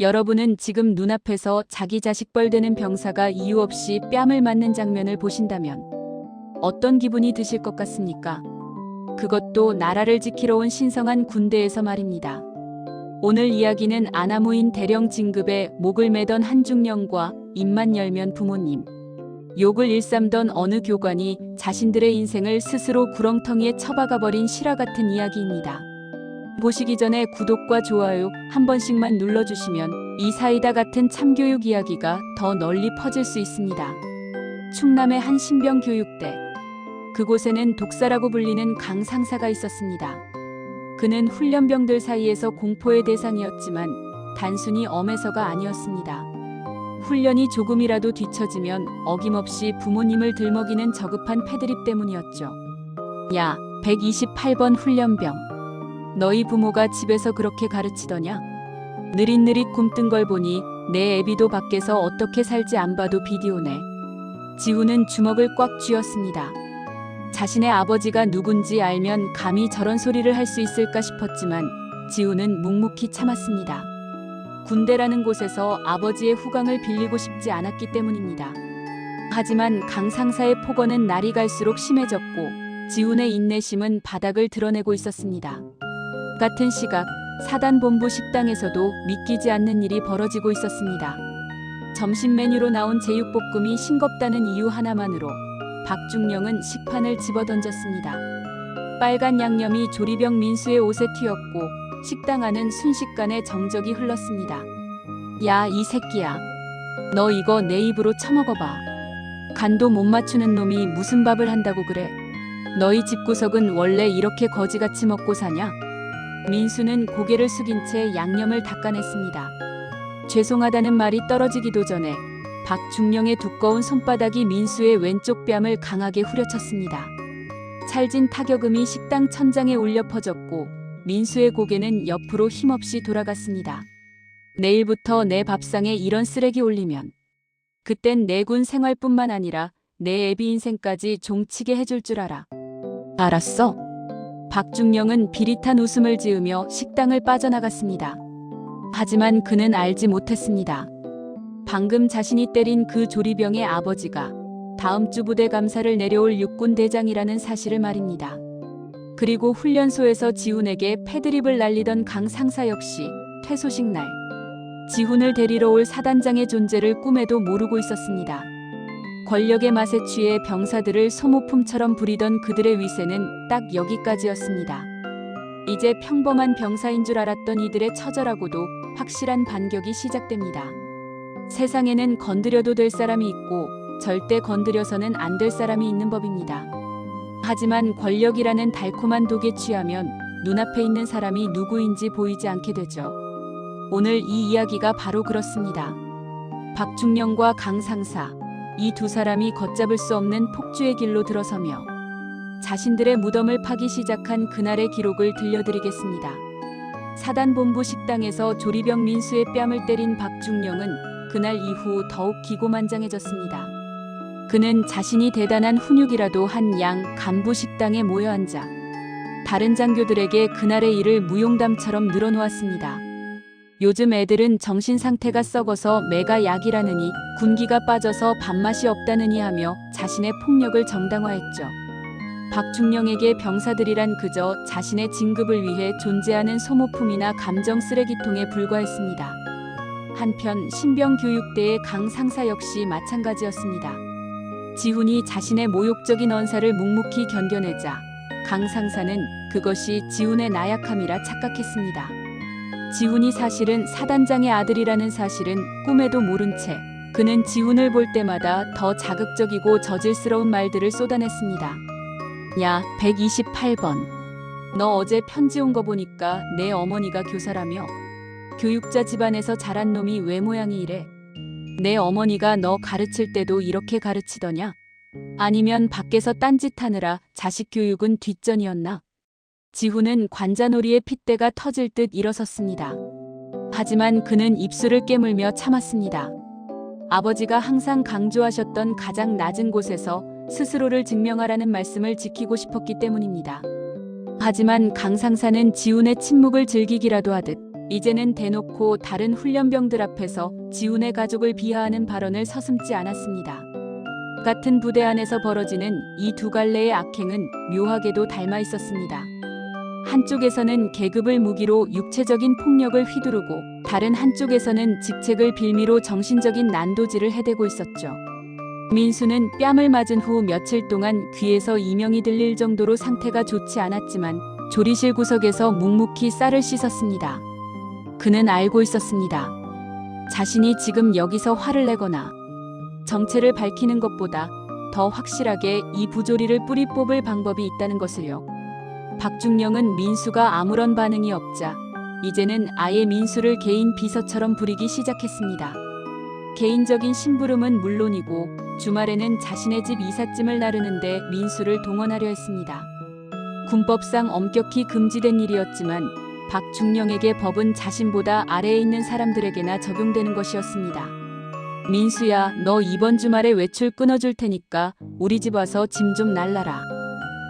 여러분은 지금 눈앞에서 자기 자식 뻘되는 병사가 이유 없이 뺨을 맞는 장면을 보신다면 어떤 기분이 드실 것 같습니까? 그것도 나라를 지키러 온 신성한 군대에서 말입니다. 오늘 이야기는 아나무인 대령 진급에 목을 매던 한중령과 입만 열면 부모님, 욕을 일삼던 어느 교관이 자신들의 인생을 스스로 구렁텅이에 처박아버린 실화 같은 이야기입니다. 보시기 전에 구독과 좋아요 한 번씩만 눌러주시면 이 사이다 같은 참교육 이야기가 더 널리 퍼질 수 있습니다. 충남의 한 신병 교육대. 그곳에는 독사라고 불리는 강 상사가 있었습니다. 그는 훈련병들 사이에서 공포의 대상이었지만 단순히 엄해서가 아니었습니다. 훈련이 조금이라도 뒤처지면 어김없이 부모님을 들먹이는 저급한 패드립 때문이었죠. 야, 128번 훈련병. 너희 부모가 집에서 그렇게 가르치더냐? 느릿느릿 굼뜬 걸 보니 내 애비도 밖에서 어떻게 살지 안 봐도 비디오네. 지우는 주먹을 꽉 쥐었습니다. 자신의 아버지가 누군지 알면 감히 저런 소리를 할 수 있을까 싶었지만 지우는 묵묵히 참았습니다. 군대라는 곳에서 아버지의 후광을 빌리고 싶지 않았기 때문입니다. 하지만 강 상사의 폭언은 날이 갈수록 심해졌고 지훈의 인내심은 바닥을 드러내고 있었습니다. 같은 시각 사단본부 식당에서도 믿기지 않는 일이 벌어지고 있었습니다. 점심 메뉴로 나온 제육볶음이 싱겁다는 이유 하나만으로 박중령은 식판을 집어던졌습니다. 빨간 양념이 조리병 민수의 옷에 튀었고 식당 안은 순식간에 정적이 흘렀습니다. 야, 이 새끼야. 너 이거 내 입으로 처먹어봐. 간도 못 맞추는 놈이 무슨 밥을 한다고 그래. 너희 집구석은 원래 이렇게 거지같이 먹고 사냐? 민수는 고개를 숙인 채 양념을 닦아냈습니다. 죄송하다는 말이 떨어지기도 전에 박중령의 두꺼운 손바닥이 민수의 왼쪽 뺨을 강하게 후려쳤습니다. 찰진 타격음이 식당 천장에 울려 퍼졌고 민수의 고개는 옆으로 힘없이 돌아갔습니다. 내일부터 내 밥상에 이런 쓰레기 올리면 그땐 내 군 생활뿐만 아니라 내 애비 인생까지 종치게 해줄 줄 알아. 알았어? 박중령은 비릿한 웃음을 지으며 식당을 빠져나갔습니다. 하지만 그는 알지 못했습니다. 방금 자신이 때린 그 조리병의 아버지가 다음 주 부대 감사를 내려올 육군 대장이라는 사실을 말입니다. 그리고 훈련소에서 지훈에게 패드립을 날리던 강 상사 역시 퇴소식 날 지훈을 데리러 올 사단장의 존재를 꿈에도 모르고 있었습니다. 권력의 맛에 취해 병사들을 소모품처럼 부리던 그들의 위세는 딱 여기까지였습니다. 이제 평범한 병사인 줄 알았던 이들의 처절하고도 확실한 반격이 시작됩니다. 세상에는 건드려도 될 사람이 있고 절대 건드려서는 안 될 사람이 있는 법입니다. 하지만 권력이라는 달콤한 독에 취하면 눈앞에 있는 사람이 누구인지 보이지 않게 되죠. 오늘 이 이야기가 바로 그렇습니다. 박중령과 강 상사, 이 두 사람이 걷잡을 수 없는 폭주의 길로 들어서며 자신들의 무덤을 파기 시작한 그날의 기록을 들려드리겠습니다. 사단본부 식당에서 조리병 민수의 뺨을 때린 박중령은 그날 이후 더욱 기고만장해졌습니다. 그는 자신이 대단한 훈육이라도 한 양 간부 식당에 모여 앉아 다른 장교들에게 그날의 일을 무용담처럼 늘어놓았습니다. 요즘 애들은 정신 상태가 썩어서 매가 약이라느니 군기가 빠져서 밥맛이 없다느니 하며 자신의 폭력을 정당화했죠. 박중령에게 병사들이란 그저 자신의 진급을 위해 존재하는 소모품이나 감정 쓰레기통에 불과했습니다. 한편 신병 교육대의 강 상사 역시 마찬가지였습니다. 지훈이 자신의 모욕적인 언사를 묵묵히 견뎌내자 강 상사는 그것이 지훈의 나약함이라 착각했습니다. 지훈이 사실은 사단장의 아들이라는 사실은 꿈에도 모른 채 그는 지훈을 볼 때마다 더 자극적이고 저질스러운 말들을 쏟아냈습니다. 야, 128번. 너 어제 편지 온 거 보니까 내 어머니가 교사라며? 교육자 집안에서 자란 놈이 왜 모양이 이래? 내 어머니가 너 가르칠 때도 이렇게 가르치더냐? 아니면 밖에서 딴짓하느라 자식 교육은 뒷전이었나? 지훈은 관자놀이의 핏대가 터질 듯 일어섰습니다. 하지만 그는 입술을 깨물며 참았습니다. 아버지가 항상 강조하셨던 가장 낮은 곳에서 스스로를 증명하라는 말씀을 지키고 싶었기 때문입니다. 하지만 강 상사는 지훈의 침묵을 즐기기라도 하듯 이제는 대놓고 다른 훈련병들 앞에서 지훈의 가족을 비하하는 발언을 서슴지 않았습니다. 같은 부대 안에서 벌어지는 이 두 갈래의 악행은 묘하게도 닮아 있었습니다. 한쪽에서는 계급을 무기로 육체적인 폭력을 휘두르고 다른 한쪽에서는 직책을 빌미로 정신적인 난도질을 해대고 있었죠. 민수는 뺨을 맞은 후 며칠 동안 귀에서 이명이 들릴 정도로 상태가 좋지 않았지만 조리실 구석에서 묵묵히 쌀을 씻었습니다. 그는 알고 있었습니다. 자신이 지금 여기서 화를 내거나 정체를 밝히는 것보다 더 확실하게 이 부조리를 뿌리 뽑을 방법이 있다는 것을요. 박중령은 민수가 아무런 반응이 없자 이제는 아예 민수를 개인 비서처럼 부리기 시작했습니다. 개인적인 심부름은 물론이고 주말에는 자신의 집 이삿짐을 나르는데 민수를 동원하려 했습니다. 군법상 엄격히 금지된 일이었지만 박중령에게 법은 자신보다 아래에 있는 사람들에게나 적용되는 것이었습니다. 민수야, 너 이번 주말에 외출 끊어줄 테니까 우리 집 와서 짐 좀 날라라.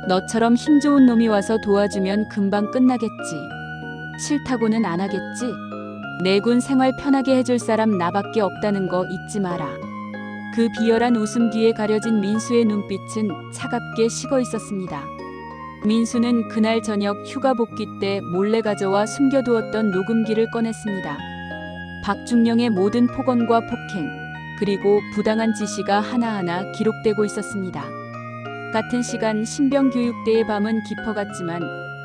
너처럼 힘 좋은 놈이 와서 도와주면 금방 끝나겠지. 싫다고는 안 하겠지? 내군 생활 편하게 해줄 사람 나밖에 없다는 거 잊지 마라. 그 비열한 웃음 뒤에 가려진 민수의 눈빛은 차갑게 식어 있었습니다. 민수는 그날 저녁 휴가 복귀 때 몰래 가져와 숨겨두었던 녹음기를 꺼냈습니다. 박중령의 모든 폭언과 폭행, 그리고 부당한 지시가 하나하나 기록되고 있었습니다. 같은 시간 신병교육대의 밤은 깊어갔지만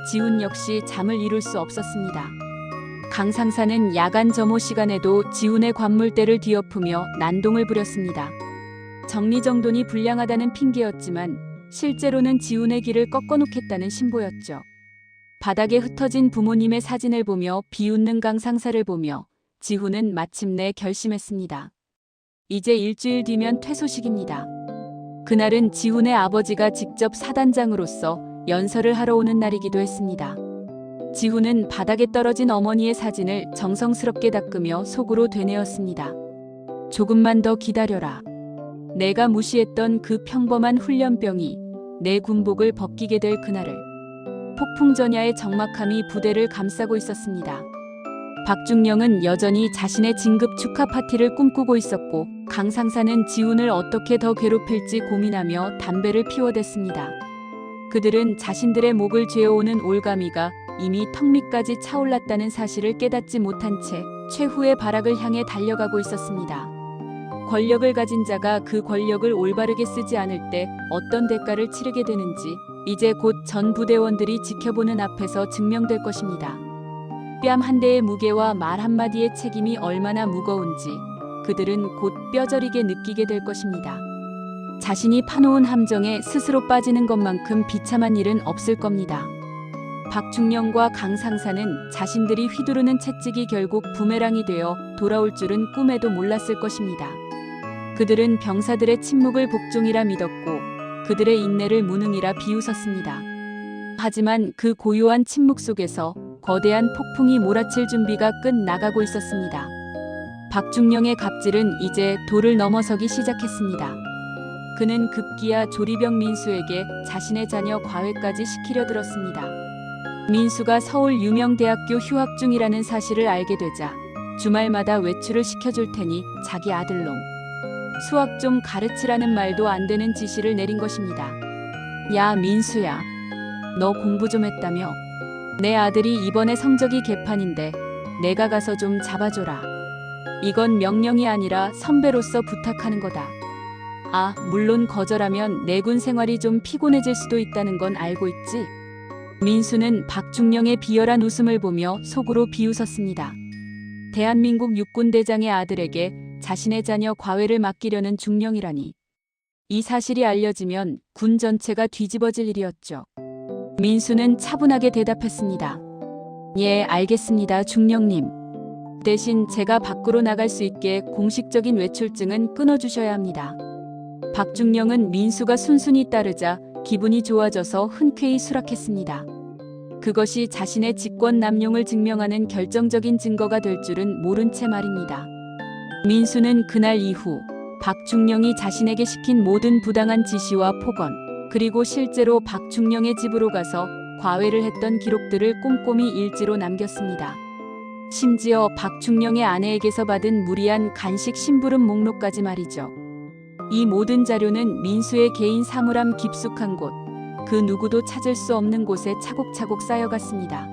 지훈 역시 잠을 이룰 수 없었습니다. 강 상사는 야간 점호 시간에도 지훈의 관물대를 뒤엎으며 난동을 부렸습니다. 정리정돈이 불량하다는 핑계였지만 실제로는 지훈의 길을 꺾어놓겠다는 신보였죠. 바닥에 흩어진 부모님의 사진을 보며 비웃는 강 상사를 보며 지훈은 마침내 결심했습니다. 이제 일주일 뒤면 퇴소식입니다. 그날은 지훈의 아버지가 직접 사단장으로서 연설을 하러 오는 날이기도 했습니다. 지훈은 바닥에 떨어진 어머니의 사진을 정성스럽게 닦으며 속으로 되뇌었습니다. 조금만 더 기다려라. 내가 무시했던 그 평범한 훈련병이 내 군복을 벗기게 될 그날을. 폭풍전야의 적막함이 부대를 감싸고 있었습니다. 박중령은 여전히 자신의 진급 축하 파티를 꿈꾸고 있었고 강 상사는 지훈을 어떻게 더 괴롭힐지 고민하며 담배를 피워댔습니다. 그들은 자신들의 목을 죄어오는 올가미가 이미 턱 밑까지 차올랐다는 사실을 깨닫지 못한 채 최후의 발악을 향해 달려가고 있었습니다. 권력을 가진 자가 그 권력을 올바르게 쓰지 않을 때 어떤 대가를 치르게 되는지 이제 곧 전 부대원들이 지켜보는 앞에서 증명될 것입니다. 뺨 한 대의 무게와 말 한마디의 책임이 얼마나 무거운지 그들은 곧 뼈저리게 느끼게 될 것입니다. 자신이 파놓은 함정에 스스로 빠지는 것만큼 비참한 일은 없을 겁니다. 박중령과 강 상사는 자신들이 휘두르는 채찍이 결국 부메랑이 되어 돌아올 줄은 꿈에도 몰랐을 것입니다. 그들은 병사들의 침묵을 복종이라 믿었고 그들의 인내를 무능이라 비웃었습니다. 하지만 그 고요한 침묵 속에서 거대한 폭풍이 몰아칠 준비가 끝나가고 있었습니다. 박중령의 갑질은 이제 도를 넘어서기 시작했습니다. 그는 급기야 조리병 민수에게 자신의 자녀 과외까지 시키려 들었습니다. 민수가 서울 유명대학교 휴학 중이라는 사실을 알게 되자 주말마다 외출을 시켜줄 테니 자기 아들놈 수학 좀 가르치라는 말도 안 되는 지시를 내린 것입니다. 야 민수야, 너 공부 좀 했다며? 내 아들이 이번에 성적이 개판인데 내가 가서 좀 잡아줘라. 이건 명령이 아니라 선배로서 부탁하는 거다. 아, 물론 거절하면 내군 생활이 좀 피곤해질 수도 있다는 건 알고 있지? 민수는 박중령의 비열한 웃음을 보며 속으로 비웃었습니다. 대한민국 육군대장의 아들에게 자신의 자녀 과외를 맡기려는 중령이라니. 이 사실이 알려지면 군 전체가 뒤집어질 일이었죠. 민수는 차분하게 대답했습니다. 예, 알겠습니다, 중령님. 대신 제가 밖으로 나갈 수 있게 공식적인 외출증은 끊어주셔야 합니다. 박중령은 민수가 순순히 따르자 기분이 좋아져서 흔쾌히 수락했습니다. 그것이 자신의 직권 남용을 증명하는 결정적인 증거가 될 줄은 모른 채 말입니다. 민수는 그날 이후 박중령이 자신에게 시킨 모든 부당한 지시와 폭언, 그리고 실제로 박중령의 집으로 가서 과외를 했던 기록들을 꼼꼼히 일지로 남겼습니다. 심지어 박중령의 아내에게서 받은 무리한 간식 심부름 목록까지 말이죠. 이 모든 자료는 민수의 개인 사물함 깊숙한 곳, 그 누구도 찾을 수 없는 곳에 차곡차곡 쌓여갔습니다.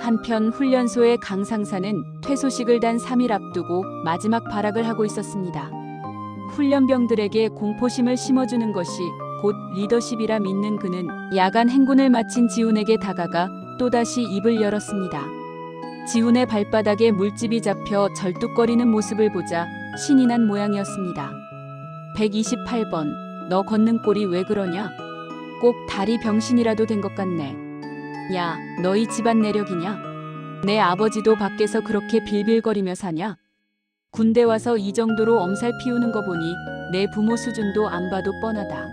한편 훈련소의 강 상사는 퇴소식을 단 3일 앞두고 마지막 발악을 하고 있었습니다. 훈련병들에게 공포심을 심어주는 것이 곧 리더십이라 믿는 그는 야간 행군을 마친 지훈에게 다가가 또다시 입을 열었습니다. 지훈의 발바닥에 물집이 잡혀 절뚝거리는 모습을 보자 신이 난 모양이었습니다. 128번, 너 걷는 꼴이 왜 그러냐? 꼭 다리 병신이라도 된 것 같네. 야, 너희 집안 내력이냐? 내 아버지도 밖에서 그렇게 빌빌거리며 사냐? 군대 와서 이 정도로 엄살 피우는 거 보니 내 부모 수준도 안 봐도 뻔하다.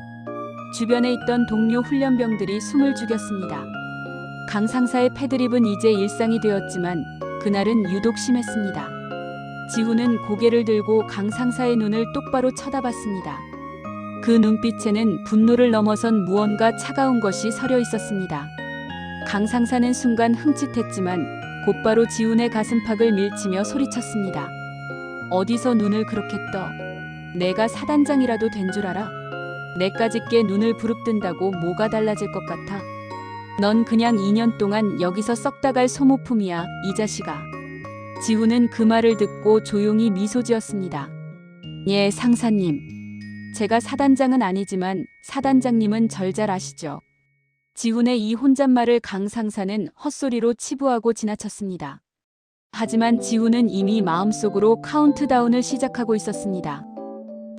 주변에 있던 동료 훈련병들이 숨을 죽였습니다. 강 상사의 패드립은 이제 일상이 되었지만 그날은 유독 심했습니다. 지훈은 고개를 들고 강 상사의 눈을 똑바로 쳐다봤습니다. 그 눈빛에는 분노를 넘어선 무언가 차가운 것이 서려 있었습니다. 강 상사는 순간 흠칫했지만 곧바로 지훈의 가슴팍을 밀치며 소리쳤습니다. 어디서 눈을 그렇게 떠? 내가 사단장이라도 된 줄 알아? 내까짓게 눈을 부릅뜬다고 뭐가 달라질 것 같아? 넌 그냥 2년 동안 여기서 썩다 갈 소모품이야, 이 자식아. 지훈은 그 말을 듣고 조용히 미소 지었습니다. 예, 상사님. 제가 사단장은 아니지만 사단장님은 절 잘 아시죠? 지훈의 이 혼잣말을 강 상사는 헛소리로 치부하고 지나쳤습니다. 하지만 지훈은 이미 마음속으로 카운트다운을 시작하고 있었습니다.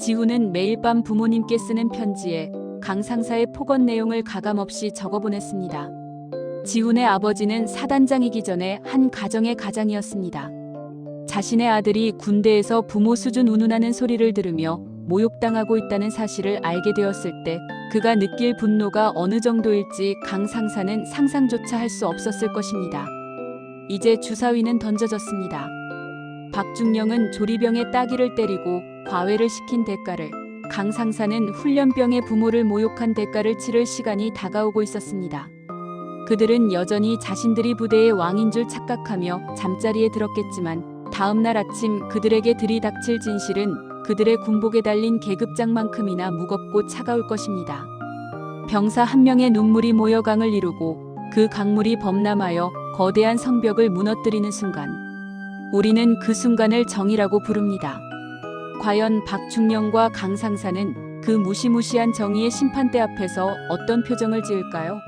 지훈은 매일 밤 부모님께 쓰는 편지에 강 상사의 폭언 내용을 가감없이 적어보냈습니다. 지훈의 아버지는 사단장이기 전에 한 가정의 가장이었습니다. 자신의 아들이 군대에서 부모 수준 운운하는 소리를 들으며 모욕당하고 있다는 사실을 알게 되었을 때 그가 느낄 분노가 어느 정도일지 강 상사는 상상조차 할 수 없었을 것입니다. 이제 주사위는 던져졌습니다. 박중령은 조리병의 따귀를 때리고 과외를 시킨 대가를, 강 상사는 훈련병의 부모를 모욕한 대가를 치를 시간이 다가오고 있었습니다. 그들은 여전히 자신들이 부대의 왕인 줄 착각하며 잠자리에 들었겠지만 다음 날 아침 그들에게 들이닥칠 진실은 그들의 군복에 달린 계급장만큼이나 무겁고 차가울 것입니다. 병사 한 명의 눈물이 모여 강을 이루고 그 강물이 범람하여 거대한 성벽을 무너뜨리는 순간, 우리는 그 순간을 정의라고 부릅니다. 과연 박중령과 강 상사는 그 무시무시한 정의의 심판대 앞에서 어떤 표정을 지을까요?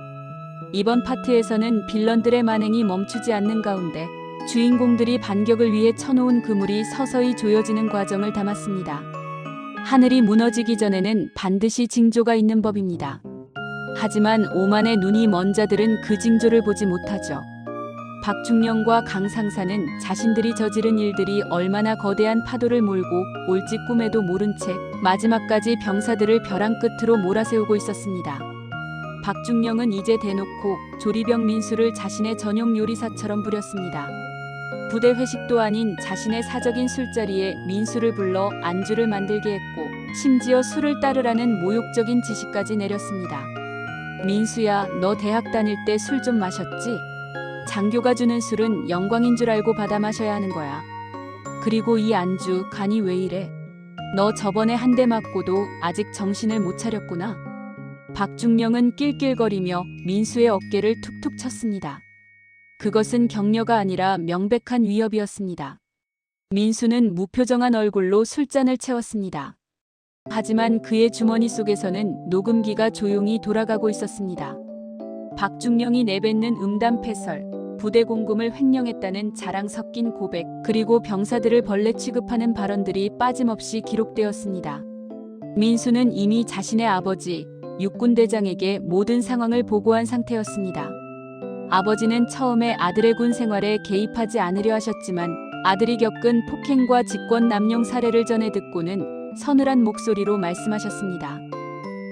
이번 파트에서는 빌런들의 만행이 멈추지 않는 가운데 주인공들이 반격을 위해 쳐놓은 그물이 서서히 조여지는 과정을 담았습니다. 하늘이 무너지기 전에는 반드시 징조가 있는 법입니다. 하지만 오만의 눈이 먼 자들은 그 징조를 보지 못하죠. 박중령과 강 상사는 자신들이 저지른 일들이 얼마나 거대한 파도를 몰고 올지 꿈에도 모른 채 마지막까지 병사들을 벼랑 끝으로 몰아세우고 있었습니다. 박중령은 이제 대놓고 조리병 민수를 자신의 전용 요리사처럼 부렸습니다. 부대 회식도 아닌 자신의 사적인 술자리에 민수를 불러 안주를 만들게 했고 심지어 술을 따르라는 모욕적인 지시까지 내렸습니다. 민수야, 너 대학 다닐 때 술 좀 마셨지? 장교가 주는 술은 영광인 줄 알고 받아 마셔야 하는 거야. 그리고 이 안주 간이 왜 이래? 너 저번에 한 대 맞고도 아직 정신을 못 차렸구나. 박중령은 낄낄거리며 민수의 어깨를 툭툭 쳤습니다. 그것은 격려가 아니라 명백한 위협이었습니다. 민수는 무표정한 얼굴로 술잔을 채웠습니다. 하지만 그의 주머니 속에서는 녹음기가 조용히 돌아가고 있었습니다. 박중령이 내뱉는 음담패설, 부대 공금을 횡령했다는 자랑 섞인 고백, 그리고 병사들을 벌레 취급하는 발언들이 빠짐없이 기록되었습니다. 민수는 이미 자신의 아버지, 육군대장에게 모든 상황을 보고한 상태였습니다. 아버지는 처음에 아들의 군 생활에 개입하지 않으려 하셨지만 아들이 겪은 폭행과 직권 남용 사례를 전해 듣고는 서늘한 목소리로 말씀하셨습니다.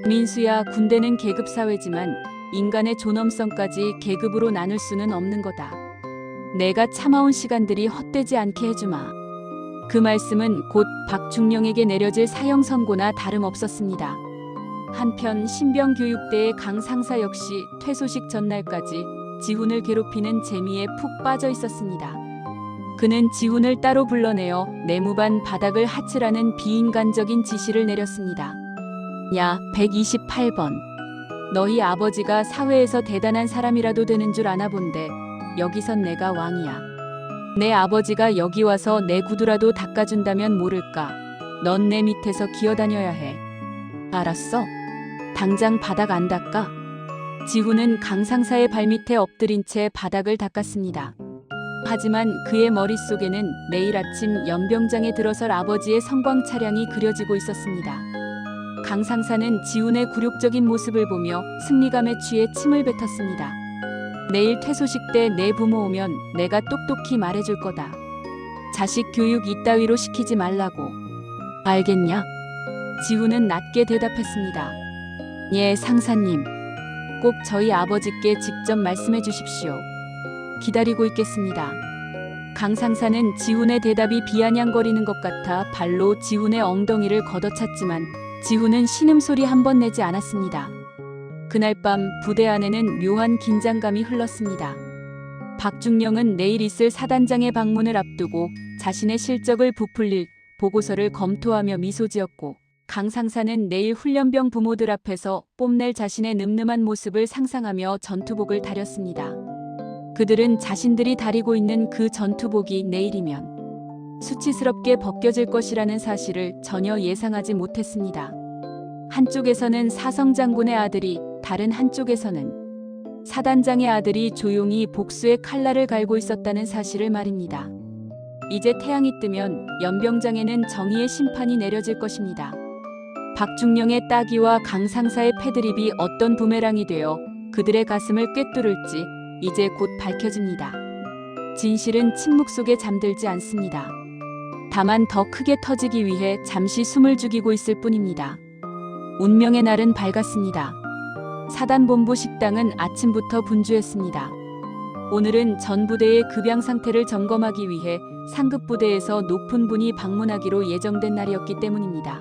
민수야, 군대는 계급사회지만 인간의 존엄성까지 계급으로 나눌 수는 없는 거다. 내가 참아온 시간들이 헛되지 않게 해주마. 그 말씀은 곧 박중령에게 내려질 사형 선고나 다름없었습니다. 한편 신병교육대의 강 상사 역시 퇴소식 전날까지 지훈을 괴롭히는 재미에 푹 빠져 있었습니다. 그는 지훈을 따로 불러내어 내무반 바닥을 하츠라는 비인간적인 지시를 내렸습니다. 야, 128번. 너희 아버지가 사회에서 대단한 사람이라도 되는 줄 아나 본데 여기선 내가 왕이야. 내 아버지가 여기 와서 내 구두라도 닦아준다면 모를까. 넌 내 밑에서 기어다녀야 해. 알았어? 당장 바닥 안 닦아? 지훈은 강 상사의 발밑에 엎드린 채 바닥을 닦았습니다. 하지만 그의 머릿속에는 내일 아침 연병장에 들어설 아버지의 성광 차량이 그려지고 있었습니다. 강 상사는 지훈의 굴욕적인 모습을 보며 승리감에 취해 침을 뱉었습니다. 내일 퇴소식 때 내 부모 오면 내가 똑똑히 말해줄 거다. 자식 교육 이따위로 시키지 말라고. 알겠냐? 지훈은 낮게 대답했습니다. 예, 상사님. 꼭 저희 아버지께 직접 말씀해 주십시오. 기다리고 있겠습니다. 강 상사는 지훈의 대답이 비아냥거리는 것 같아 발로 지훈의 엉덩이를 걷어찼지만 지훈은 신음소리 한 번 내지 않았습니다. 그날 밤 부대 안에는 묘한 긴장감이 흘렀습니다. 박중령은 내일 있을 사단장의 방문을 앞두고 자신의 실적을 부풀릴 보고서를 검토하며 미소 지었고, 강 상사는 내일 훈련병 부모들 앞에서 뽐낼 자신의 늠름한 모습을 상상하며 전투복을 다렸습니다. 그들은 자신들이 다리고 있는 그 전투복이 내일이면 수치스럽게 벗겨질 것이라는 사실을 전혀 예상하지 못했습니다. 한쪽에서는 사성 장군의 아들이, 다른 한쪽에서는 사단장의 아들이 조용히 복수의 칼날을 갈고 있었다는 사실을 말입니다. 이제 태양이 뜨면 연병장에는 정의의 심판이 내려질 것입니다. 박중령의 따귀와 강 상사의 패드립이 어떤 부메랑이 되어 그들의 가슴을 꿰뚫을지 이제 곧 밝혀집니다. 진실은 침묵 속에 잠들지 않습니다. 다만 더 크게 터지기 위해 잠시 숨을 죽이고 있을 뿐입니다. 운명의 날은 밝았습니다. 사단본부 식당은 아침부터 분주했습니다. 오늘은 전 부대의 급양 상태를 점검하기 위해 상급 부대에서 높은 분이 방문하기로 예정된 날이었기 때문입니다.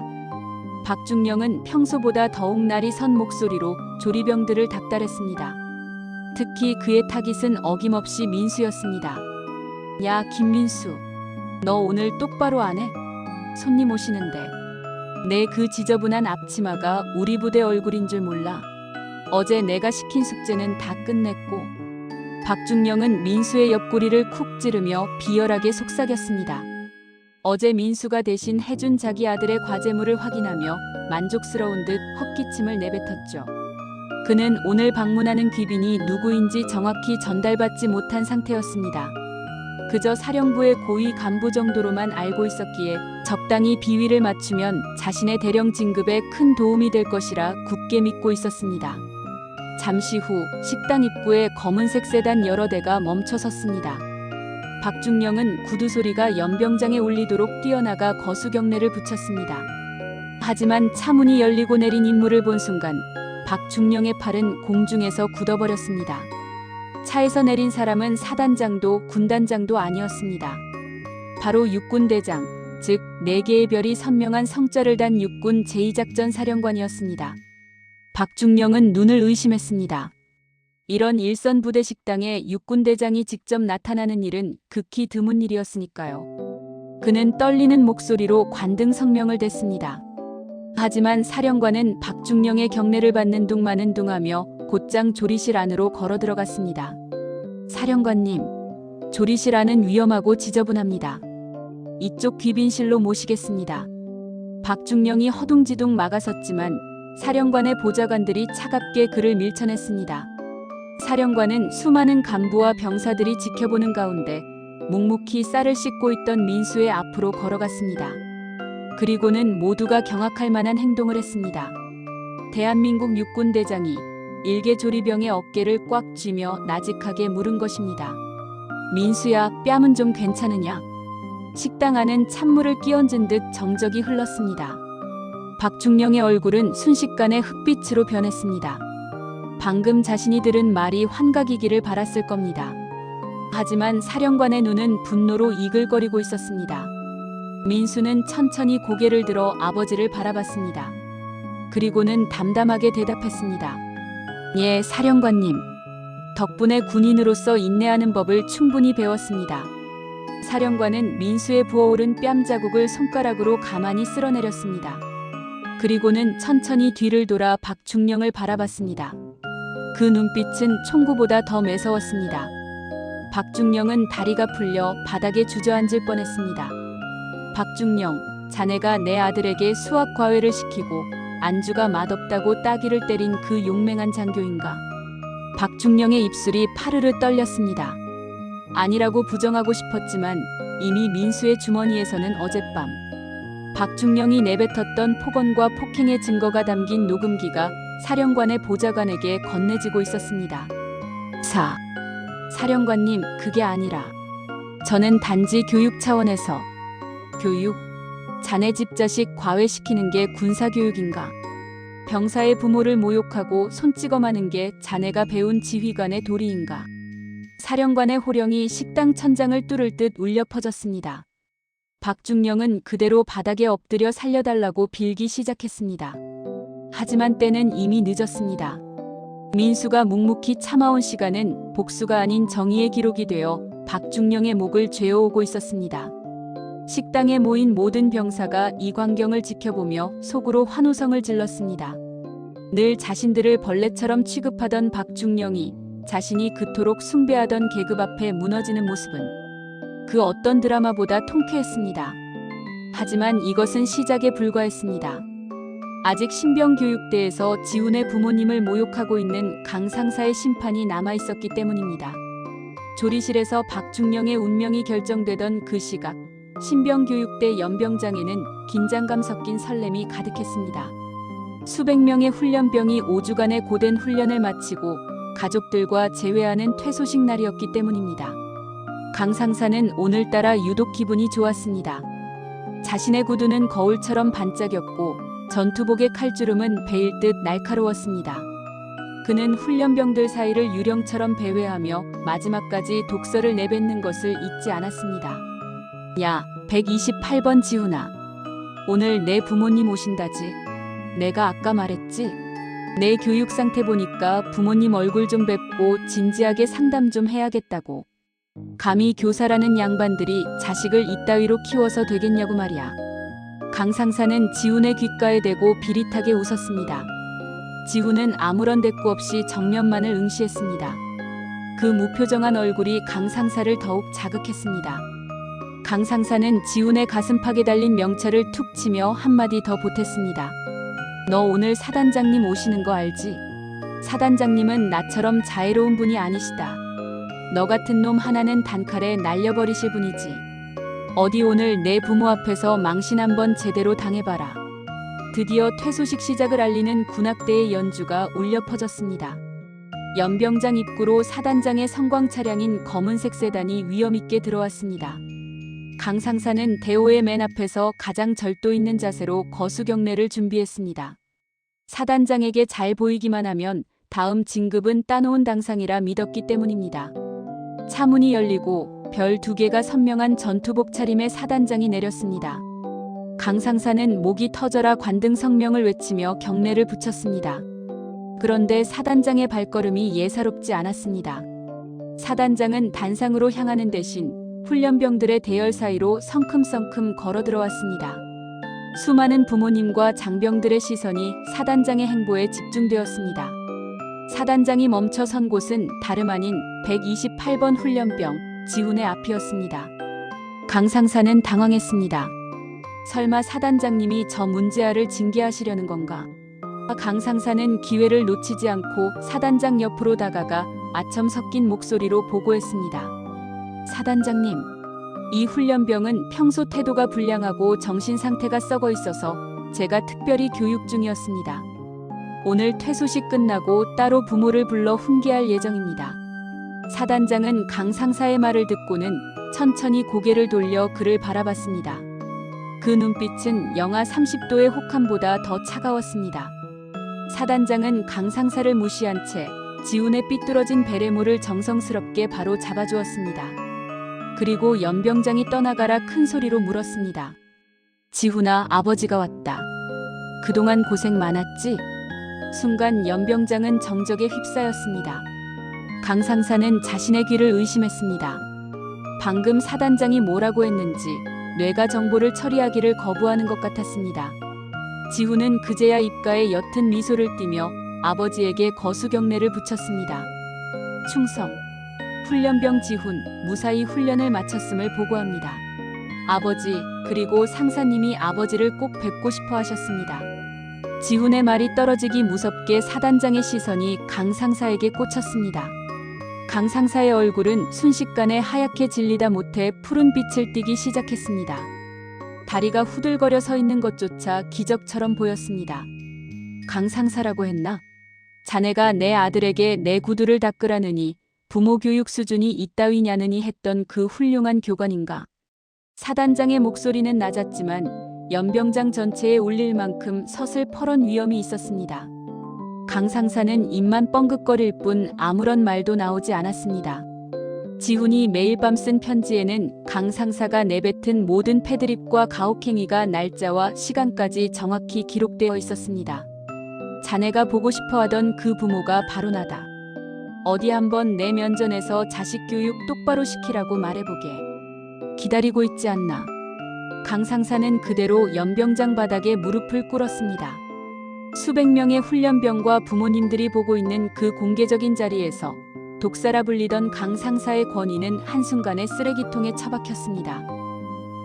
박중령은 평소보다 더욱 날이 선 목소리로 조리병들을 닥달했습니다. 특히 그의 타깃은 어김없이 민수였습니다. 야, 김민수. 너 오늘 똑바로 안 해? 손님 오시는데. 내 그 지저분한 앞치마가 우리 부대 얼굴인 줄 몰라. 어제 내가 시킨 숙제는 다 끝냈고. 박중령은 민수의 옆구리를 쿡 찌르며 비열하게 속삭였습니다. 어제 민수가 대신 해준 자기 아들의 과제물을 확인하며 만족스러운 듯 헛기침을 내뱉었죠. 그는 오늘 방문하는 귀빈이 누구인지 정확히 전달받지 못한 상태였습니다. 그저 사령부의 고위 간부 정도로만 알고 있었기에 적당히 비위를 맞추면 자신의 대령 진급에 큰 도움이 될 것이라 굳게 믿고 있었습니다. 잠시 후 식당 입구에 검은색 세단 여러 대가 멈춰 섰습니다. 박중령은 구두 소리가 연병장에 울리도록 뛰어나가 거수 경례를 붙였습니다. 하지만 차문이 열리고 내린 인물을 본 순간 박중령의 팔은 공중에서 굳어버렸습니다. 차에서 내린 사람은 사단장도 군단장도 아니었습니다. 바로 육군대장, 즉 4개의 별이 선명한 성자를 단 육군 제2작전 사령관이었습니다. 박중령은 눈을 의심했습니다. 이런 일선 부대 식당에 육군대장이 직접 나타나는 일은 극히 드문 일이었으니까요. 그는 떨리는 목소리로 관등 성명을 댔습니다. 하지만 사령관은 박중령의 경례를 받는 둥 마는 둥 하며 곧장 조리실 안으로 걸어 들어갔습니다. 사령관님, 조리실 안은 위험하고 지저분합니다. 이쪽 귀빈실로 모시겠습니다. 박중령이 허둥지둥 막아섰지만 사령관의 보좌관들이 차갑게 그를 밀쳐냈습니다. 사령관은 수많은 간부와 병사들이 지켜보는 가운데 묵묵히 쌀을 씻고 있던 민수의 앞으로 걸어갔습니다. 그리고는 모두가 경악할 만한 행동을 했습니다. 대한민국 육군대장이 일개 조리병의 어깨를 꽉 쥐며 나직하게 물은 것입니다. 민수야, 뺨은 좀 괜찮으냐? 식당 안은 찬물을 끼얹은 듯 정적이 흘렀습니다. 박중령의 얼굴은 순식간에 흑빛으로 변했습니다. 방금 자신이 들은 말이 환각이기를 바랐을 겁니다. 하지만 사령관의 눈은 분노로 이글거리고 있었습니다. 민수는 천천히 고개를 들어 아버지를 바라봤습니다. 그리고는 담담하게 대답했습니다. 예, 사령관님. 덕분에 군인으로서 인내하는 법을 충분히 배웠습니다. 사령관은 민수의 부어오른 뺨 자국을 손가락으로 가만히 쓸어내렸습니다. 그리고는 천천히 뒤를 돌아 박중령을 바라봤습니다. 그 눈빛은 총구보다 더 매서웠습니다. 박중령은 다리가 풀려 바닥에 주저앉을 뻔했습니다. 박중령, 자네가 내 아들에게 수학 과외를 시키고 안주가 맛없다고 따귀를 때린 그 용맹한 장교인가? 박중령의 입술이 파르르 떨렸습니다. 아니라고 부정하고 싶었지만 이미 민수의 주머니에서는 어젯밤 박중령이 내뱉었던 폭언과 폭행의 증거가 담긴 녹음기가 사령관의 보좌관에게 건네지고 있었습니다. 사령관님, 그게 아니라 저는 단지 교육 차원에서 교육? 자네 집 자식 과외시키는 게 군사교육인가? 병사의 부모를 모욕하고 손찌검하는 게 자네가 배운 지휘관의 도리인가? 사령관의 호령이 식당 천장을 뚫을 듯 울려 퍼졌습니다. 박중령은 그대로 바닥에 엎드려 살려달라고 빌기 시작했습니다. 하지만 때는 이미 늦었습니다. 민수가 묵묵히 참아온 시간은 복수가 아닌 정의의 기록이 되어 박중령의 목을 죄어오고 있었습니다. 식당에 모인 모든 병사가 이 광경을 지켜보며 속으로 환호성을 질렀습니다. 늘 자신들을 벌레처럼 취급하던 박중령이 자신이 그토록 숭배하던 계급 앞에 무너지는 모습은 그 어떤 드라마보다 통쾌했습니다. 하지만 이것은 시작에 불과했습니다. 아직 신병교육대에서 지훈의 부모님을 모욕하고 있는 강 상사의 심판이 남아있었기 때문입니다. 조리실에서 박중령의 운명이 결정되던 그 시각, 신병교육대 연병장에는 긴장감 섞인 설렘이 가득했습니다. 수백 명의 훈련병이 5주간의 고된 훈련을 마치고 가족들과 재회하는 퇴소식 날이었기 때문입니다. 강 상사는 오늘따라 유독 기분이 좋았습니다. 자신의 구두는 거울처럼 반짝였고 전투복의 칼주름은 베일 듯 날카로웠습니다. 그는 훈련병들 사이를 유령처럼 배회하며 마지막까지 독서를 내뱉는 것을 잊지 않았습니다. 야, 128번 지훈아. 오늘 내 부모님 오신다지. 내가 아까 말했지? 내 교육 상태 보니까 부모님 얼굴 좀 뵙고 진지하게 상담 좀 해야겠다고. 감히 교사라는 양반들이 자식을 이따위로 키워서 되겠냐고 말이야. 강 상사는 지훈의 귓가에 대고 비릿하게 웃었습니다. 지훈은 아무런 대꾸 없이 정면만을 응시했습니다. 그 무표정한 얼굴이 강 상사를 더욱 자극했습니다. 강 상사는 지훈의 가슴팍에 달린 명찰을 툭 치며 한마디 더 보탰습니다. 너 오늘 사단장님 오시는 거 알지? 사단장님은 나처럼 자애로운 분이 아니시다. 너 같은 놈 하나는 단칼에 날려버리실 분이지. 어디 오늘 내 부모 앞에서 망신 한번 제대로 당해봐라. 드디어 퇴소식 시작을 알리는 군악대의 연주가 울려 퍼졌습니다. 연병장 입구로 사단장의 성광 차량인 검은색 세단이 위엄있게 들어왔습니다. 강 상사는 대호의 맨 앞에서 가장 절도 있는 자세로 거수경례를 준비했습니다. 사단장에게 잘 보이기만 하면 다음 진급은 따놓은 당상이라 믿었기 때문입니다. 차문이 열리고 별 2개가 선명한 전투복 차림의 사단장이 내렸습니다. 강 상사는 목이 터져라 관등 성명을 외치며 경례를 붙였습니다. 그런데 사단장의 발걸음이 예사롭지 않았습니다. 사단장은 단상으로 향하는 대신 훈련병들의 대열 사이로 성큼성큼 걸어 들어왔습니다. 수많은 부모님과 장병들의 시선이 사단장의 행보에 집중되었습니다. 사단장이 멈춰 선 곳은 다름 아닌 128번 훈련병 지훈의 앞이었습니다. 강 상사는 당황했습니다. 설마 사단장님이 저 문제아를 징계하시려는 건가? 강 상사는 기회를 놓치지 않고 사단장 옆으로 다가가 아첨 섞인 목소리로 보고했습니다. 사단장님, 이 훈련병은 평소 태도가 불량하고 정신 상태가 썩어 있어서 제가 특별히 교육 중이었습니다. 오늘 퇴소식 끝나고 따로 부모를 불러 훈계할 예정입니다. 사단장은 강 상사의 말을 듣고는 천천히 고개를 돌려 그를 바라봤습니다. 그 눈빛은 영하 30도의 혹함보다 더 차가웠습니다. 사단장은 강 상사를 무시한 채 지훈의 삐뚤어진 베레모를 정성스럽게 바로 잡아주었습니다. 그리고 연병장이 떠나가라 큰 소리로 물었습니다. 지훈아, 아버지가 왔다. 그동안 고생 많았지? 순간 연병장은 정적에 휩싸였습니다. 강 상사는 자신의 귀를 의심했습니다. 방금 사단장이 뭐라고 했는지 뇌가 정보를 처리하기를 거부하는 것 같았습니다. 지훈은 그제야 입가에 옅은 미소를 띠며 아버지에게 거수경례를 붙였습니다. 충성. 훈련병 지훈, 무사히 훈련을 마쳤음을 보고합니다. 아버지, 그리고 상사님이 아버지를 꼭 뵙고 싶어 하셨습니다. 지훈의 말이 떨어지기 무섭게 사단장의 시선이 강 상사에게 꽂혔습니다. 강 상사의 얼굴은 순식간에 하얗게 질리다 못해 푸른 빛을 띠기 시작했습니다. 다리가 후들거려 서 있는 것조차 기적처럼 보였습니다. 강 상사라고 했나? 자네가 내 아들에게 내 구두를 닦으라느니 부모 교육 수준이 이따위냐느니 했던 그 훌륭한 교관인가? 사단장의 목소리는 낮았지만 연병장 전체에 울릴 만큼 서슬퍼런 위엄이 있었습니다. 강 상사는 입만 뻥긋거릴 뿐 아무런 말도 나오지 않았습니다. 지훈이 매일 밤 쓴 편지에는 강 상사가 내뱉은 모든 패드립과 가혹행위가 날짜와 시간까지 정확히 기록되어 있었습니다. 자네가 보고 싶어 하던 그 부모가 바로 나다. 어디 한번 내 면전에서 자식 교육 똑바로 시키라고 말해보게. 기다리고 있지 않나. 강 상사는 그대로 연병장 바닥에 무릎을 꿇었습니다. 수백 명의 훈련병과 부모님들이 보고 있는 그 공개적인 자리에서 독사라 불리던 강 상사의 권위는 한순간에 쓰레기통에 처박혔습니다.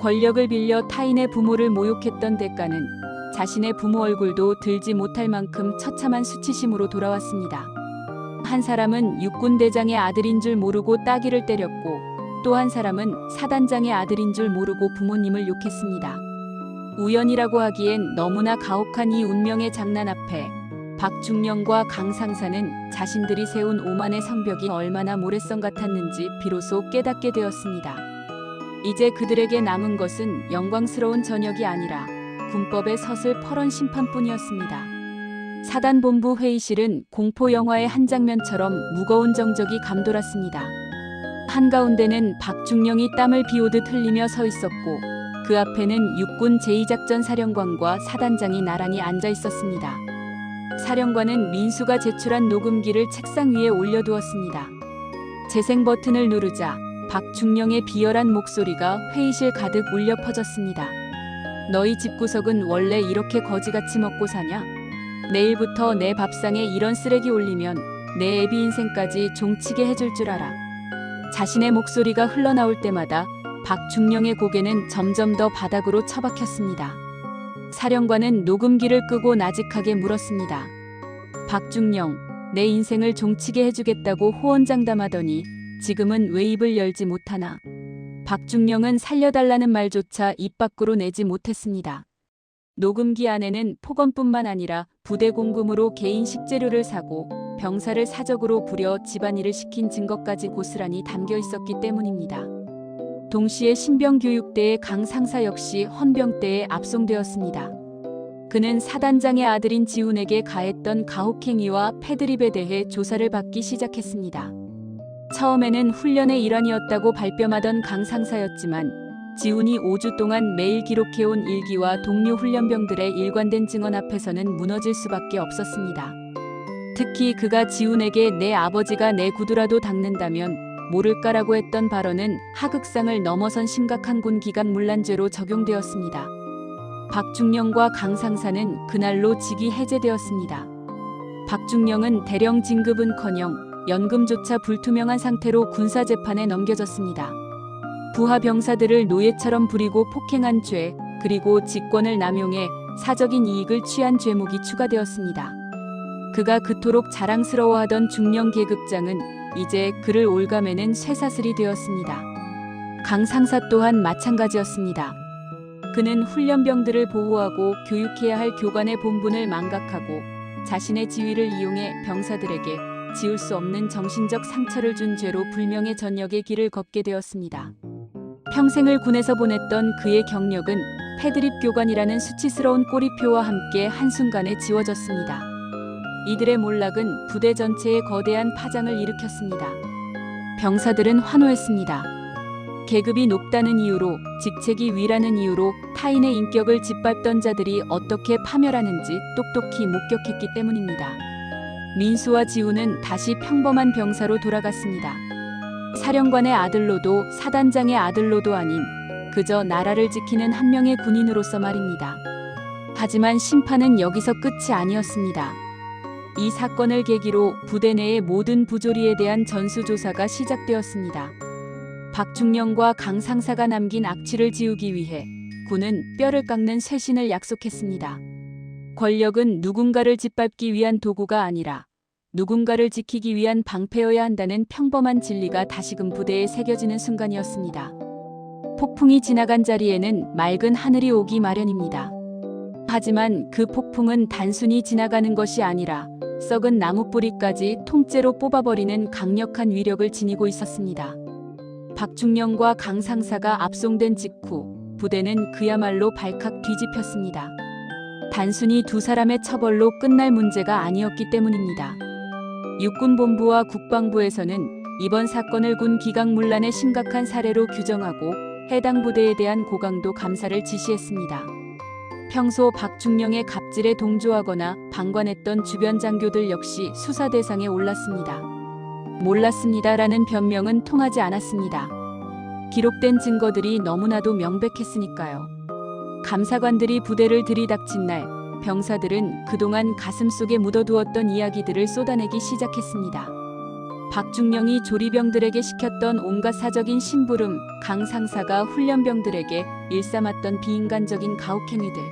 권력을 빌려 타인의 부모를 모욕했던 대가는 자신의 부모 얼굴도 들지 못할 만큼 처참한 수치심으로 돌아왔습니다. 한 사람은 육군대장의 아들인 줄 모르고 따귀를 때렸고 또 한 사람은 사단장의 아들인 줄 모르고 부모님을 욕했습니다. 우연이라고 하기엔 너무나 가혹한 이 운명의 장난 앞에 박중령과 강 상사는 자신들이 세운 오만의 성벽이 얼마나 모래성 같았는지 비로소 깨닫게 되었습니다. 이제 그들에게 남은 것은 영광스러운 전역이 아니라 군법의 서슬퍼런 심판뿐이었습니다. 사단본부 회의실은 공포 영화의 한 장면처럼 무거운 정적이 감돌았습니다. 한가운데는 박중령이 땀을 비오듯 흘리며 서 있었고 그 앞에는 육군 제2작전사령관과 사단장이 나란히 앉아 있었습니다. 사령관은 민수가 제출한 녹음기를 책상 위에 올려두었습니다. 재생 버튼을 누르자 박중령의 비열한 목소리가 회의실 가득 울려 퍼졌습니다. 너희 집구석은 원래 이렇게 거지같이 먹고 사냐? 내일부터 내 밥상에 이런 쓰레기 올리면 내 애비 인생까지 종치게 해줄 줄 알아. 자신의 목소리가 흘러나올 때마다 박중령의 고개는 점점 더 바닥으로 처박혔습니다. 사령관은 녹음기를 끄고 나직하게 물었습니다. 박중령, 내 인생을 종치게 해주겠다고 호언장담하더니 지금은 왜 입을 열지 못하나? 박중령은 살려달라는 말조차 입 밖으로 내지 못했습니다. 녹음기 안에는 폭언뿐만 아니라 부대 공금으로 개인 식재료를 사고 병사를 사적으로 부려 집안일을 시킨 증거까지 고스란히 담겨 있었기 때문입니다. 동시에 신병교육대의 강 상사 역시 헌병대에 압송되었습니다. 그는 사단장의 아들인 지훈에게 가했던 가혹행위와 패드립에 대해 조사를 받기 시작했습니다. 처음에는 훈련의 일환이었다고 발뺌하던 강 상사였지만 지훈이 5주 동안 매일 기록해온 일기와 동료 훈련병들의 일관된 증언 앞에서는 무너질 수밖에 없었습니다. 특히 그가 지훈에게 내 아버지가 내 구두라도 닦는다면 모를까라고 했던 발언은 하극상을 넘어선 심각한 군기관 문란죄로 적용되었습니다. 박중령과 강 상사는 그날로 직위 해제되었습니다. 박중령은 대령 진급은커녕 연금조차 불투명한 상태로 군사재판에 넘겨졌습니다. 부하 병사들을 노예처럼 부리고 폭행한 죄, 그리고 직권을 남용해 사적인 이익을 취한 죄목이 추가되었습니다. 그가 그토록 자랑스러워하던 중령 계급장은 이제 그를 올가매는 쇠사슬이 되었습니다. 강 상사 또한 마찬가지였습니다. 그는 훈련병들을 보호하고 교육해야 할 교관의 본분을 망각하고 자신의 지위를 이용해 병사들에게 지울 수 없는 정신적 상처를 준 죄로 불명의 전역의 길을 걷게 되었습니다. 평생을 군에서 보냈던 그의 경력은 패드립 교관이라는 수치스러운 꼬리표와 함께 한순간에 지워졌습니다. 이들의 몰락은 부대 전체에 거대한 파장을 일으켰습니다. 병사들은 환호했습니다. 계급이 높다는 이유로, 직책이 위라는 이유로 타인의 인격을 짓밟던 자들이 어떻게 파멸하는지 똑똑히 목격했기 때문입니다. 민수와 지훈은 다시 평범한 병사로 돌아갔습니다. 사령관의 아들로도 사단장의 아들로도 아닌 그저 나라를 지키는 한 명의 군인으로서 말입니다. 하지만 심판은 여기서 끝이 아니었습니다. 이 사건을 계기로 부대 내의 모든 부조리에 대한 전수조사가 시작되었습니다. 박중령과 강 상사가 남긴 악취를 지우기 위해 군은 뼈를 깎는 쇄신을 약속했습니다. 권력은 누군가를 짓밟기 위한 도구가 아니라 누군가를 지키기 위한 방패여야 한다는 평범한 진리가 다시금 부대에 새겨지는 순간이었습니다. 폭풍이 지나간 자리에는 맑은 하늘이 오기 마련입니다. 하지만 그 폭풍은 단순히 지나가는 것이 아니라 썩은 나뭇뿌리까지 통째로 뽑아버리는 강력한 위력을 지니고 있었습니다. 박중령과 강 상사가 압송된 직후 부대는 그야말로 발칵 뒤집혔습니다. 단순히 두 사람의 처벌로 끝날 문제가 아니었기 때문입니다. 육군본부와 국방부에서는 이번 사건을 군 기강문란의 심각한 사례로 규정하고 해당 부대에 대한 고강도 감사를 지시했습니다. 평소 박중령의 갑질에 동조하거나 방관했던 주변 장교들 역시 수사 대상에 올랐습니다. 몰랐습니다라는 변명은 통하지 않았습니다. 기록된 증거들이 너무나도 명백했으니까요. 감사관들이 부대를 들이닥친 날, 병사들은 그동안 가슴속에 묻어두었던 이야기들을 쏟아내기 시작했습니다. 박중령이 조리병들에게 시켰던 온갖 사적인 심부름, 강 상사가 훈련병들에게 일삼았던 비인간적인 가혹행위들,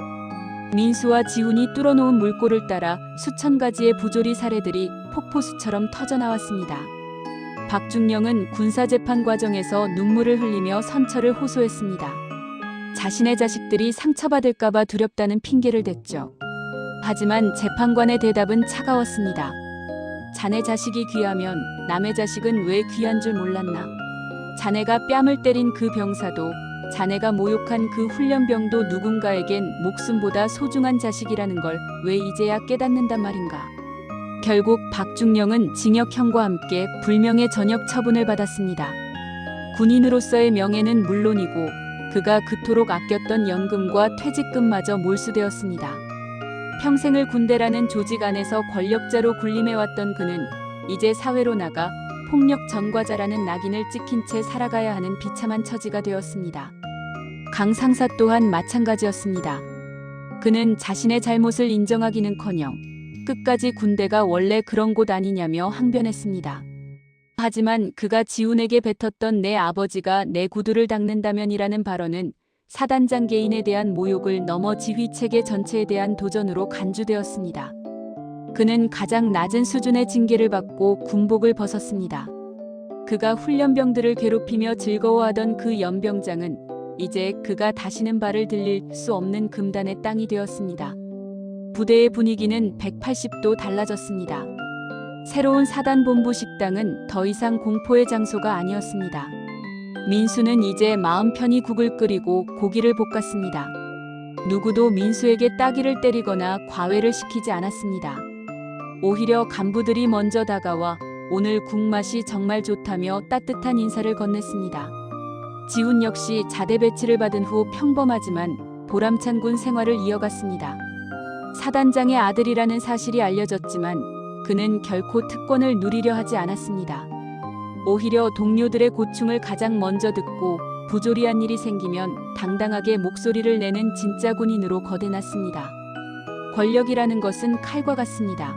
민수와 지훈이 뚫어놓은 물꼬를 따라 수천 가지의 부조리 사례들이 폭포수처럼 터져나왔습니다. 박중령은 군사재판 과정에서 눈물을 흘리며 선처를 호소했습니다. 자신의 자식들이 상처받을까봐 두렵다는 핑계를 댔죠. 하지만 재판관의 대답은 차가웠습니다. 자네 자식이 귀하면 남의 자식은 왜 귀한 줄 몰랐나? 자네가 뺨을 때린 그 병사도 자네가 모욕한 그 훈련병도 누군가에겐 목숨보다 소중한 자식이라는 걸 왜 이제야 깨닫는단 말인가? 결국 박중령은 징역형과 함께 불명예 전역 처분을 받았습니다. 군인으로서의 명예는 물론이고 그가 그토록 아꼈던 연금과 퇴직금마저 몰수되었습니다. 평생을 군대라는 조직 안에서 권력자로 군림해왔던 그는 이제 사회로 나가 폭력 전과자라는 낙인을 찍힌 채 살아가야 하는 비참한 처지가 되었습니다. 강 상사 또한 마찬가지였습니다. 그는 자신의 잘못을 인정하기는커녕 끝까지 군대가 원래 그런 곳 아니냐며 항변했습니다. 하지만 그가 지훈에게 뱉었던 내 아버지가 내 구두를 닦는다면이라는 발언은 사단장 개인에 대한 모욕을 넘어 지휘체계 전체에 대한 도전으로 간주되었습니다. 그는 가장 낮은 수준의 징계를 받고 군복을 벗었습니다. 그가 훈련병들을 괴롭히며 즐거워하던 그 연병장은 이제 그가 다시는 발을 들릴 수 없는 금단의 땅이 되었습니다. 부대의 분위기는 180도 달라졌습니다. 새로운 사단본부 식당은 더 이상 공포의 장소가 아니었습니다. 민수는 이제 마음 편히 국을 끓이고 고기를 볶았습니다. 누구도 민수에게 따귀를 때리거나 과외를 시키지 않았습니다. 오히려 간부들이 먼저 다가와 오늘 국맛이 정말 좋다며 따뜻한 인사를 건넸습니다. 지훈 역시 자대 배치를 받은 후 평범하지만 보람찬 군 생활을 이어갔습니다. 사단장의 아들이라는 사실이 알려졌지만 그는 결코 특권을 누리려 하지 않았습니다. 오히려 동료들의 고충을 가장 먼저 듣고 부조리한 일이 생기면 당당하게 목소리를 내는 진짜 군인으로 거듭났습니다. 권력이라는 것은 칼과 같습니다.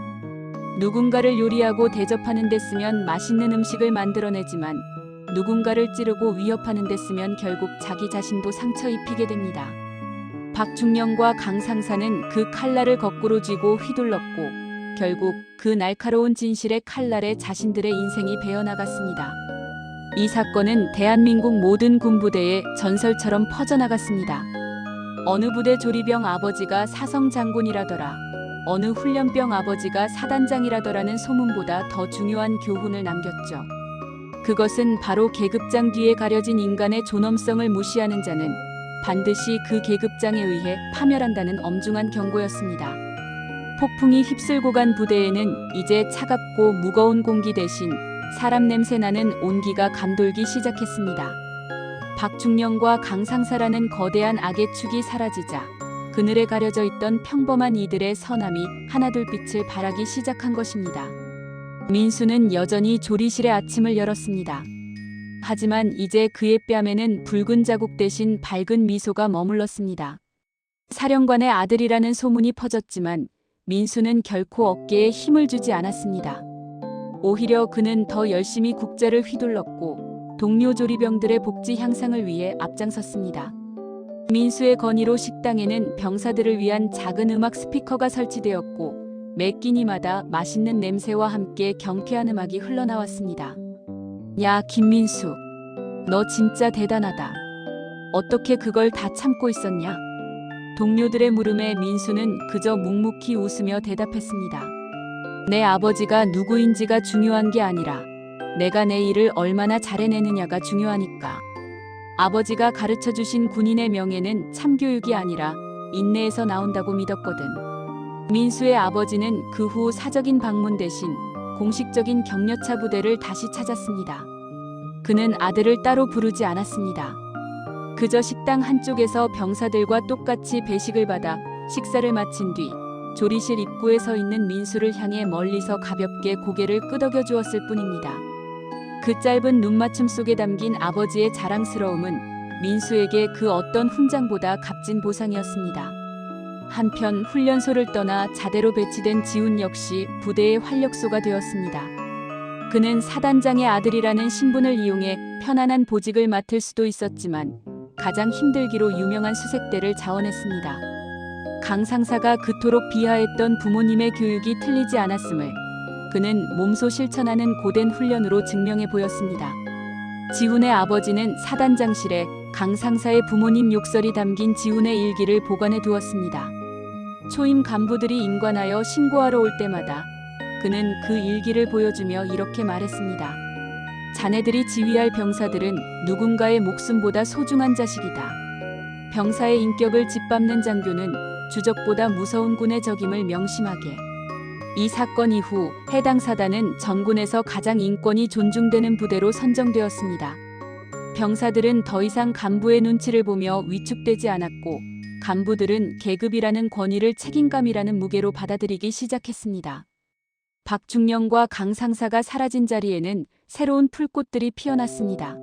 누군가를 요리하고 대접하는 데 쓰면 맛있는 음식을 만들어내지만 누군가를 찌르고 위협하는 데 쓰면 결국 자기 자신도 상처 입히게 됩니다. 박중령과 강 상사는 그 칼날을 거꾸로 쥐고 휘둘렀고 결국 그 날카로운 진실의 칼날에 자신들의 인생이 베어나갔습니다. 이 사건은 대한민국 모든 군부대에 전설처럼 퍼져나갔습니다. 어느 부대 조리병 아버지가 사성 장군이라더라, 어느 훈련병 아버지가 사단장이라더라는 소문보다 더 중요한 교훈을 남겼죠. 그것은 바로 계급장 뒤에 가려진 인간의 존엄성을 무시하는 자는 반드시 그 계급장에 의해 파멸한다는 엄중한 경고였습니다. 폭풍이 휩쓸고 간 부대에는 이제 차갑고 무거운 공기 대신 사람 냄새 나는 온기가 감돌기 시작했습니다. 박중령과 강상사라는 거대한 악의 축이 사라지자 그늘에 가려져 있던 평범한 이들의 선함이 하나둘 빛을 발하기 시작한 것입니다. 민수는 여전히 조리실의 아침을 열었습니다. 하지만 이제 그의 뺨에는 붉은 자국 대신 밝은 미소가 머물렀습니다. 사령관의 아들이라는 소문이 퍼졌지만 민수는 결코 어깨에 힘을 주지 않았습니다. 오히려 그는 더 열심히 국자를 휘둘렀고 동료 조리병들의 복지 향상을 위해 앞장섰습니다. 민수의 건의로 식당에는 병사들을 위한 작은 음악 스피커가 설치되었고 매 끼니마다 맛있는 냄새와 함께 경쾌한 음악이 흘러나왔습니다. 야, 김민수. 너 진짜 대단하다. 어떻게 그걸 다 참고 있었냐? 동료들의 물음에 민수는 그저 묵묵히 웃으며 대답했습니다. 내 아버지가 누구인지가 중요한 게 아니라 내가 내 일을 얼마나 잘해내느냐가 중요하니까. 아버지가 가르쳐주신 군인의 명예는 참교육이 아니라 인내에서 나온다고 믿었거든. 민수의 아버지는 그 후 사적인 방문 대신 공식적인 격려차 부대를 다시 찾았습니다. 그는 아들을 따로 부르지 않았습니다. 그저 식당 한쪽에서 병사들과 똑같이 배식을 받아 식사를 마친 뒤 조리실 입구에 서 있는 민수를 향해 멀리서 가볍게 고개를 끄덕여 주었을 뿐입니다. 그 짧은 눈맞춤 속에 담긴 아버지의 자랑스러움은 민수에게 그 어떤 훈장보다 값진 보상이었습니다. 한편 훈련소를 떠나 자대로 배치된 지훈 역시 부대의 활력소가 되었습니다. 그는 사단장의 아들이라는 신분을 이용해 편안한 보직을 맡을 수도 있었지만 가장 힘들기로 유명한 수색대를 자원했습니다. 강 상사가 그토록 비하했던 부모님의 교육이 틀리지 않았음을 그는 몸소 실천하는 고된 훈련으로 증명해 보였습니다. 지훈의 아버지는 사단장실에 강 상사의 부모님 욕설이 담긴 지훈의 일기를 보관해 두었습니다. 초임 간부들이 인관하여 신고하러 올 때마다 그는 그 일기를 보여주며 이렇게 말했습니다. 자네들이 지휘할 병사들은 누군가의 목숨보다 소중한 자식이다. 병사의 인격을 짓밟는 장교는 주적보다 무서운 군의 적임을 명심하게. 이 사건 이후 해당 사단은 전군에서 가장 인권이 존중되는 부대로 선정되었습니다. 병사들은 더 이상 간부의 눈치를 보며 위축되지 않았고 간부들은 계급이라는 권위를 책임감이라는 무게로 받아들이기 시작했습니다. 박중령과 강 상사가 사라진 자리에는 새로운 풀꽃들이 피어났습니다.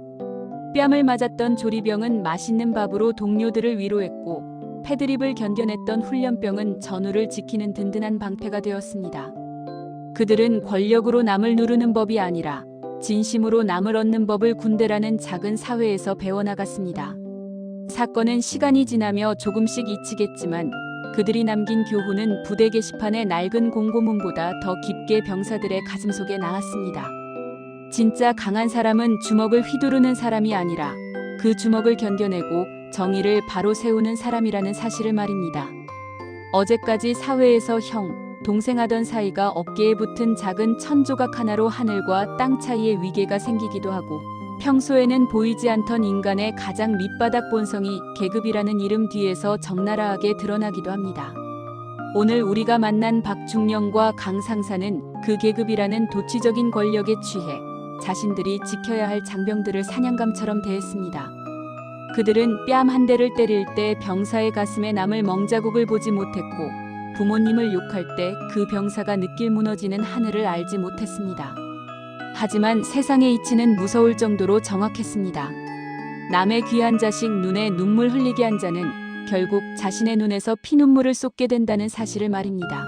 뺨을 맞았던 조리병은 맛있는 밥으로 동료들을 위로했고 패드립을 견뎌냈던 훈련병은 전우를 지키는 든든한 방패가 되었습니다. 그들은 권력으로 남을 누르는 법이 아니라 진심으로 남을 얻는 법을 군대라는 작은 사회에서 배워나갔습니다. 사건은 시간이 지나며 조금씩 잊히겠지만 그들이 남긴 교훈은 부대 게시판의 낡은 공고문보다 더 깊게 병사들의 가슴속에 남았습니다. 진짜 강한 사람은 주먹을 휘두르는 사람이 아니라 그 주먹을 견뎌내고 정의를 바로 세우는 사람이라는 사실을 말입니다. 어제까지 사회에서 형, 동생하던 사이가 어깨에 붙은 작은 천조각 하나로 하늘과 땅 사이의 위계가 생기기도 하고 평소에는 보이지 않던 인간의 가장 밑바닥 본성이 계급이라는 이름 뒤에서 적나라하게 드러나기도 합니다. 오늘 우리가 만난 박중령과 강 상사는 그 계급이라는 도취적인 권력에 취해 자신들이 지켜야 할 장병들을 사냥감처럼 대했습니다. 그들은 뺨 한 대를 때릴 때 병사의 가슴에 남을 멍자국을 보지 못했고 부모님을 욕할 때 그 병사가 느낄 무너지는 하늘을 알지 못했습니다. 하지만 세상의 이치는 무서울 정도로 정확했습니다. 남의 귀한 자식 눈에 눈물 흘리게 한 자는 결국 자신의 눈에서 피눈물을 쏟게 된다는 사실을 말입니다.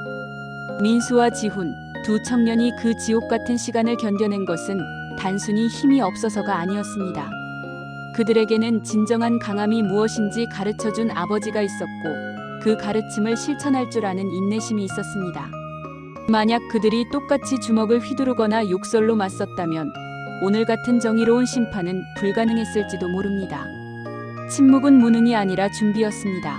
민수와 지훈, 두 청년이 그 지옥 같은 시간을 견뎌낸 것은 단순히 힘이 없어서가 아니었습니다. 그들에게는 진정한 강함이 무엇인지 가르쳐준 아버지가 있었고 그 가르침을 실천할 줄 아는 인내심이 있었습니다. 만약 그들이 똑같이 주먹을 휘두르거나 욕설로 맞섰다면 오늘 같은 정의로운 심판은 불가능했을지도 모릅니다. 침묵은 무능이 아니라 준비였습니다.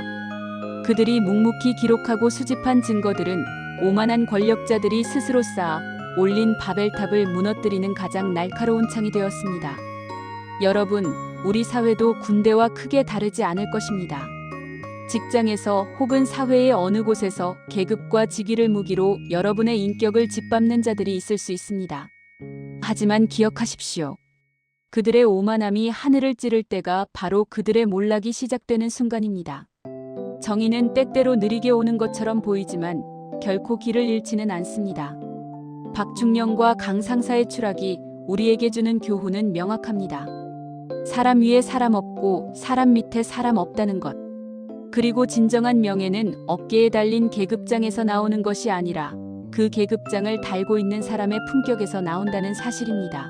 그들이 묵묵히 기록하고 수집한 증거들은 오만한 권력자들이 스스로 쌓아 올린 바벨탑을 무너뜨리는 가장 날카로운 창이 되었습니다. 여러분, 우리 사회도 군대와 크게 다르지 않을 것입니다. 직장에서 혹은 사회의 어느 곳에서 계급과 직위를 무기로 여러분의 인격을 짓밟는 자들이 있을 수 있습니다. 하지만 기억하십시오. 그들의 오만함이 하늘을 찌를 때가 바로 그들의 몰락이 시작되는 순간입니다. 정의는 때때로 느리게 오는 것처럼 보이지만 결코 길을 잃지는 않습니다. 박중령과 강 상사의 추락이 우리에게 주는 교훈은 명확합니다. 사람 위에 사람 없고 사람 밑에 사람 없다는 것. 그리고 진정한 명예는 어깨에 달린 계급장에서 나오는 것이 아니라 그 계급장을 달고 있는 사람의 품격에서 나온다는 사실입니다.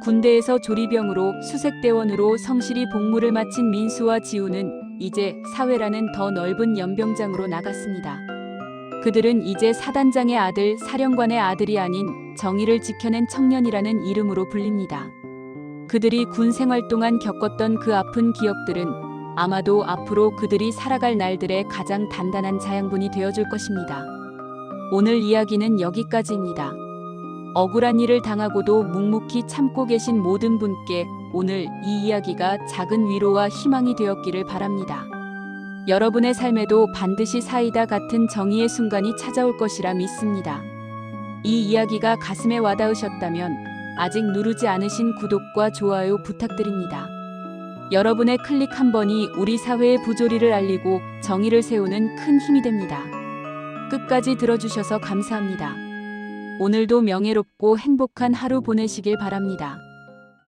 군대에서 조리병으로 수색대원으로 성실히 복무를 마친 민수와 지우는 이제 사회라는 더 넓은 연병장으로 나갔습니다. 그들은 이제 사단장의 아들, 사령관의 아들이 아닌 정의를 지켜낸 청년이라는 이름으로 불립니다. 그들이 군 생활 동안 겪었던 그 아픈 기억들은 아마도 앞으로 그들이 살아갈 날들의 가장 단단한 자양분이 되어줄 것입니다. 오늘 이야기는 여기까지입니다. 억울한 일을 당하고도 묵묵히 참고 계신 모든 분께 오늘 이 이야기가 작은 위로와 희망이 되었기를 바랍니다. 여러분의 삶에도 반드시 사이다 같은 정의의 순간이 찾아올 것이라 믿습니다. 이 이야기가 가슴에 와닿으셨다면 아직 누르지 않으신 구독과 좋아요 부탁드립니다. 여러분의 클릭 한 번이 우리 사회의 부조리를 알리고 정의를 세우는 큰 힘이 됩니다. 끝까지 들어주셔서 감사합니다. 오늘도 명예롭고 행복한 하루 보내시길 바랍니다.